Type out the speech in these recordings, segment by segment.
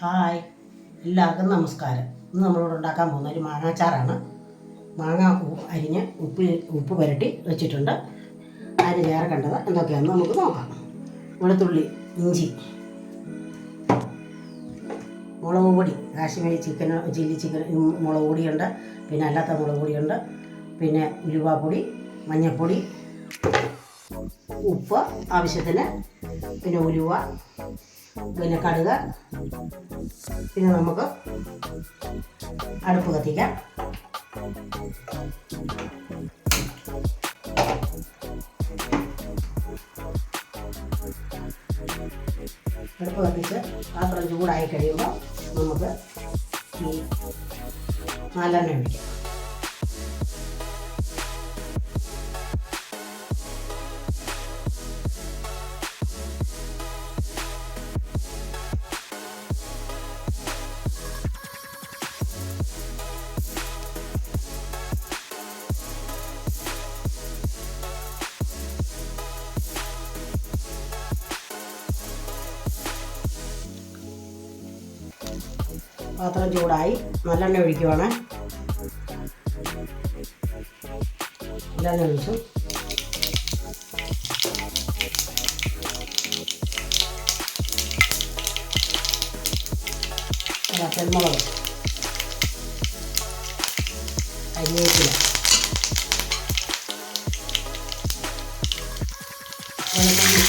Hi, എല്ലാവർക്കും നമസ്കാരം. ഇന്ന് നമ്മളിവിടെ ഉണ്ടാക്കാൻ പോകുന്ന ഒരു മാങ്ങാച്ചാറാണ്. മാങ്ങ അരിഞ്ഞ് ഉപ്പ് പുരട്ടി വെച്ചിട്ടുണ്ട്. അതിന് ചേർക്കേണ്ടത് എന്തൊക്കെയാണെന്ന് നമുക്ക് നോക്കാം. വെളുത്തുള്ളി, ഇഞ്ചി, മുളക് പൊടി, കാശ്മീരി ചില്ലി ചിക്കൻ മുളക് പൊടിയുണ്ട്, പിന്നെ അല്ലാത്ത മുളക് പൊടിയുണ്ട്, പിന്നെ ഉലുവാപ്പൊടി, മഞ്ഞൾപ്പൊടി, ഉപ്പ് ആവശ്യത്തിന്, പിന്നെ ഉലുവ, പിന്നെ കടുക്. പിന്നെ നമുക്ക് അടുപ്പ് കത്തിക്കാം. അടുപ്പ് കത്തിച്ച് പാത്രം ചൂടായി കഴിയുമ്പോൾ നമുക്ക് ഈ നല്ലെണ്ണ ഒഴിക്കാം. പാത്രം ചൂടായി നല്ലെണ്ണ ഒഴിക്കുവാണ്. നല്ലെണ്ണ ഒഴിച്ചു. പച്ചമുളക്, കരിവേപ്പില, വെളുത്തുള്ളി,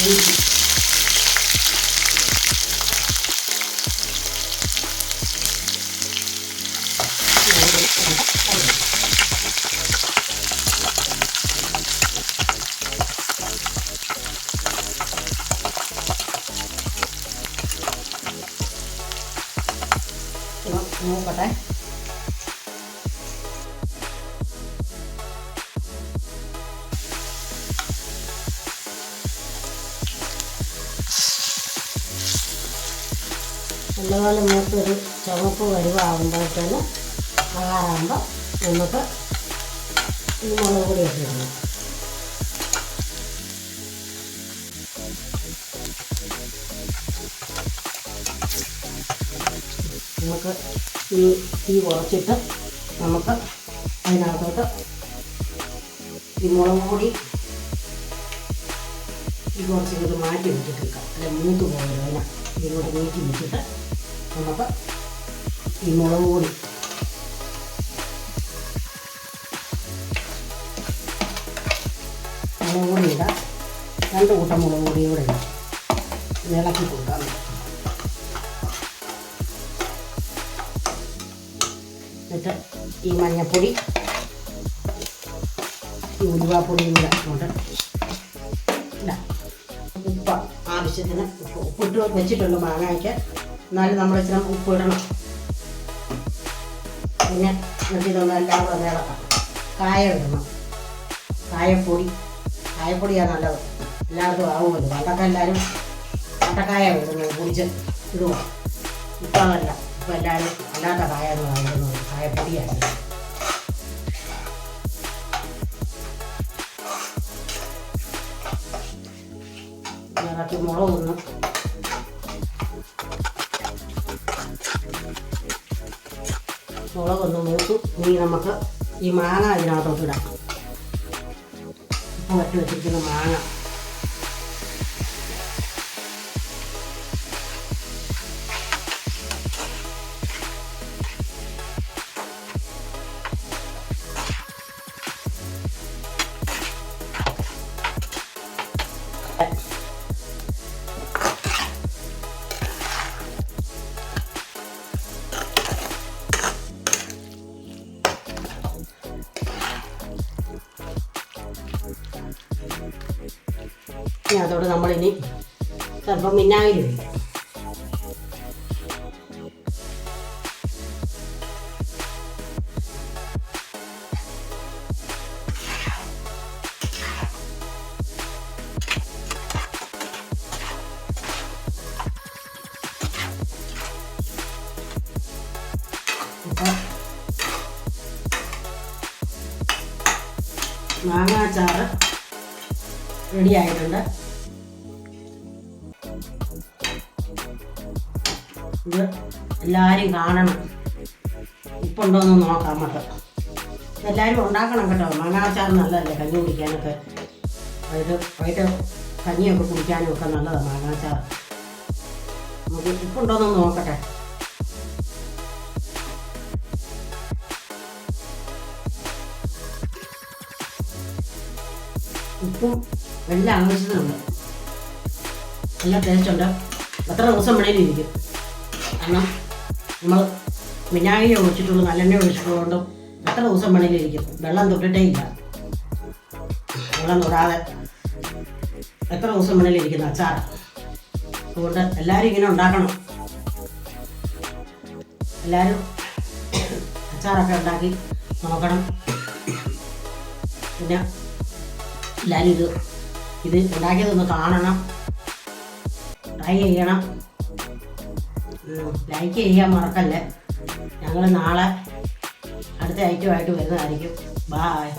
ഇഞ്ചി, നോക്കട്ടെ. നല്ലപോലെ മൂത്തൊരു ചുവപ്പ് വരുവാകുമ്പോഴത്തേന് ആറാകുമ്പോൾ നമുക്ക് ഈ മുളക് പൊടി ഇട്ടിടണം. നമുക്ക് ഈ തീ കുറച്ചിട്ട് നമുക്ക് അതിനകത്തോട്ട് ഈ മുളക് പൊടി ഈ കുറച്ചിങ്ങോട്ട് മാറ്റി വെച്ചിട്ടിരിക്കാം. അല്ലെ മൂത്ത് പോകരുത്. അതിനെ ഇതിനോട്ട് നീട്ടി വെച്ചിട്ട് നമുക്ക് ഈ മുളക് പൊടി ഇടാം. 2 കൂട്ടം മുളക് പൊടിയും കൂടെ ഇടാം. ഇളക്കി കൊടുക്കാം. എന്നിട്ട് ഈ മഞ്ഞൾപ്പൊടി, ഈ ഉലുവാപ്പൊടിയും കൂടെ അങ്ങോട്ട് ഇടാം. ഉപ്പ് ആവശ്യത്തിന് ഉപ്പിട്ട് വെച്ചിട്ടുണ്ട് മാങ്ങയ്ക്ക്. എന്നാലും നമ്മൾ ഇച്ചിരി ഉപ്പ് ഇടണം. പിന്നെ ഇതൊന്നും എല്ലാം കൂടെ ഇളക്കാം. കായം ഇടണം. കായപ്പൊടിയാണ് നല്ലത്. എല്ലാവർക്കും ആവുമല്ലോ. പണ്ടൊക്കെ എല്ലാവരും പട്ടക്കായ ഇടുന്നത് പൊടിച്ച് ഇടുക. ഇപ്പം അതല്ല. ഇപ്പം എല്ലാവരും അല്ലാത്ത കായൊന്നും ഇടുന്നത്. കായപ്പൊടിയാണ്. ഇറക്കി മുളകൊന്ന് മൂത്തു. ഇനി നമുക്ക് ഈ മാങ്ങ ഇതിനകത്തോട്ട് ഇടാം. ഉപ്പ് വറ്റി വെച്ചിരിക്കുന്ന മാങ്ങ അതോടെ നമ്മളിനി ചിലപ്പോൾ വിനാഗിരി ഒഴിക്കാം. മാങ്ങാച്ചാറ് റെഡി ആയിട്ടുണ്ട്. ഇത് എല്ലാവരും കാണണം. ഉപ്പുണ്ടോയെന്ന് നോക്കാം നമുക്ക്. എല്ലാവരും ഉണ്ടാക്കണം കേട്ടോ. മാങ്ങാച്ചാർ നല്ലതല്ലേ കഞ്ഞി കുടിക്കാനൊക്കെ. വൈകിട്ട് കഞ്ഞിയൊക്കെ കുടിക്കാനും ഒക്കെ നല്ലതാണ് മാങ്ങാച്ചാർ. നമുക്ക് ഉപ്പുണ്ടോയെന്ന് നോക്കട്ടെ. ഉപ്പും എല്ലാം ആവശ്യത്തിനുണ്ട്. നല്ല ടേസ്റ്റുണ്ട്. എത്ര ദിവസം വേണേലും ഇരിക്കും. കാരണം നമ്മൾ വിനാഗിരി ഒഴിച്ചിട്ടുള്ളൂ, നല്ലെണ്ണ ഒഴിച്ചിട്ടുള്ളതുകൊണ്ടും എത്ര ദിവസം വേണേലും ഇരിക്കും. വെള്ളം തൊട്ടിട്ടേ ഇല്ല. വെള്ളം തൊടാതെ എത്ര ദിവസം വേണേലും ഇരിക്കുന്ന അച്ചാർ. അതുകൊണ്ട് എല്ലാവരും ഇങ്ങനെ ഉണ്ടാക്കണം. എല്ലാവരും അച്ചാറൊക്കെ ഉണ്ടാക്കി നോക്കണം. പിന്നെ എല്ലാവരും ഇത് ഉണ്ടാക്കിയതൊന്ന് കാണണം, ട്രൈ ചെയ്യണം. ലൈക്ക് ചെയ്യാൻ മറക്കല്ലേ. ഞങ്ങൾ നാളെ അടുത്ത ഐറ്റമായിട്ട് വരുന്നതായിരിക്കും. ബായ്.